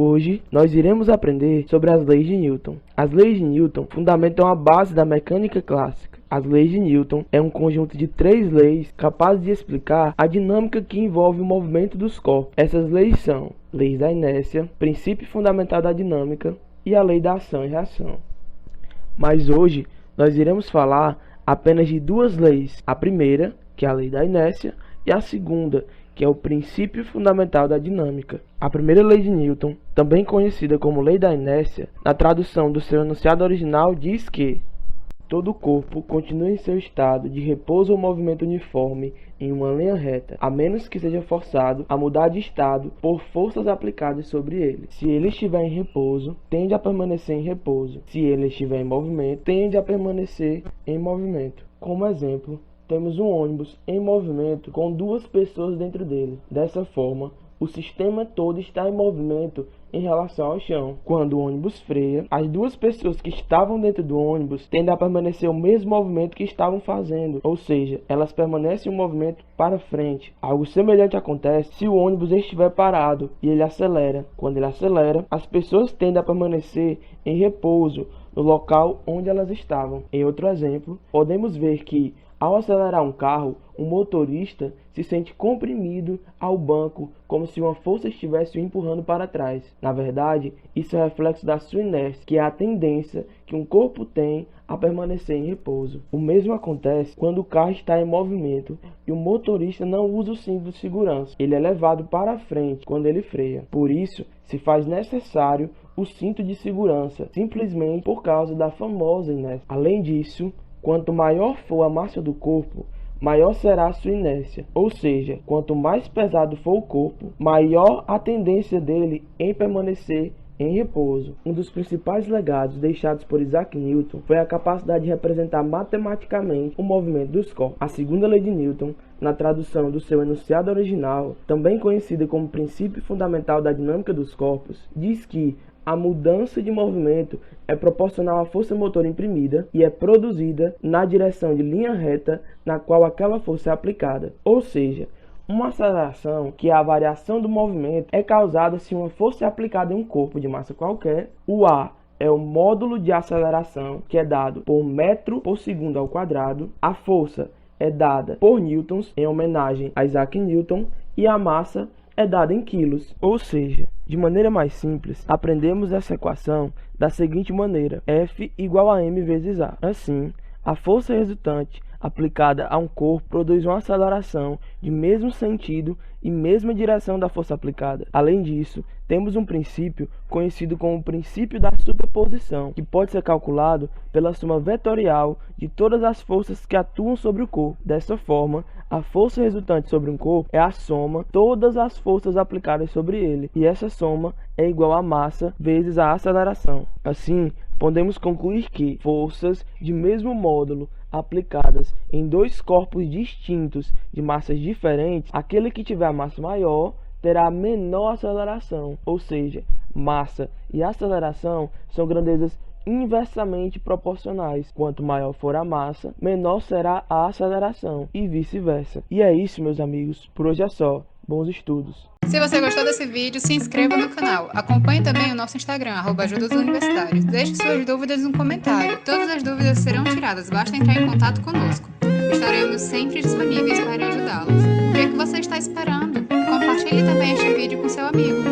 Hoje, nós iremos aprender sobre as leis de Newton. As leis de Newton fundamentam a base da mecânica clássica. As leis de Newton é um conjunto de 3 leis capazes de explicar a dinâmica que envolve o movimento dos corpos. Essas leis são leis da inércia, princípio fundamental da dinâmica e a lei da ação e reação. Mas hoje, nós iremos falar apenas de 2 leis. A primeira, que é a lei da inércia, e a segunda, que é o princípio fundamental da dinâmica. A primeira lei de Newton, também conhecida como lei da inércia, na tradução do seu enunciado original diz que todo corpo continua em seu estado de repouso ou movimento uniforme em uma linha reta, a menos que seja forçado a mudar de estado por forças aplicadas sobre ele. Se ele estiver em repouso, tende a permanecer em repouso. Se ele estiver em movimento, tende a permanecer em movimento. Como exemplo, temos um ônibus em movimento com 2 pessoas dentro dele. Dessa forma, o sistema todo está em movimento em relação ao chão. Quando o ônibus freia, as 2 pessoas que estavam dentro do ônibus tendem a permanecer o mesmo movimento que estavam fazendo, ou seja, elas permanecem em movimento para frente. Algo semelhante acontece se o ônibus estiver parado e ele acelera. Quando ele acelera, as pessoas tendem a permanecer em repouso no local onde elas estavam. Em outro exemplo, podemos ver que ao acelerar um carro, o motorista se sente comprimido ao banco, como se uma força estivesse o empurrando para trás. Na verdade, isso é reflexo da sua inércia, que é a tendência que um corpo tem a permanecer em repouso. O mesmo acontece quando o carro está em movimento e o motorista não usa o cinto de segurança. Ele é levado para frente quando ele freia. Por isso, se faz necessário o cinto de segurança, simplesmente por causa da famosa inércia. Além disso, quanto maior for a massa do corpo, maior será a sua inércia. Ou seja, quanto mais pesado for o corpo, maior a tendência dele em permanecer em repouso. Um dos principais legados deixados por Isaac Newton foi a capacidade de representar matematicamente o movimento dos corpos. A segunda lei de Newton, na tradução do seu enunciado original, também conhecida como princípio fundamental da dinâmica dos corpos, diz que a mudança de movimento é proporcional à força motor imprimida e é produzida na direção de linha reta na qual aquela força é aplicada. Ou seja, uma aceleração, que é a variação do movimento, é causada se uma força é aplicada em um corpo de massa qualquer. O A é o módulo de aceleração, que é dado por metro por segundo ao quadrado. A força é dada por newtons, em homenagem a Isaac Newton, e a massa é dada em quilos. Ou seja, de maneira mais simples, aprendemos essa equação da seguinte maneira: F igual a m vezes A. Assim, a força resultante aplicada a um corpo produz uma aceleração de mesmo sentido e mesma direção da força aplicada. Além disso, temos um princípio conhecido como o princípio da superposição, que pode ser calculado pela soma vetorial de todas as forças que atuam sobre o corpo. Dessa forma, a força resultante sobre um corpo é a soma de todas as forças aplicadas sobre ele, e essa soma é igual a massa vezes a aceleração. Assim, podemos concluir que forças de mesmo módulo aplicadas em 2 corpos distintos de massas diferentes, aquele que tiver a massa maior terá a menor aceleração, ou seja, massa e aceleração são grandezas inversamente proporcionais. Quanto maior for a massa, menor será a aceleração e vice-versa. E é isso, meus amigos, por hoje é só. Bons estudos! Se você gostou desse vídeo, se inscreva no canal. Acompanhe também o nosso Instagram, @ajudasuniversitários. Deixe suas dúvidas no comentário. Todas as dúvidas serão tiradas, basta entrar em contato conosco. Estaremos sempre disponíveis para ajudá-los. O que é que você está esperando? Compartilhe também este vídeo com seu amigo.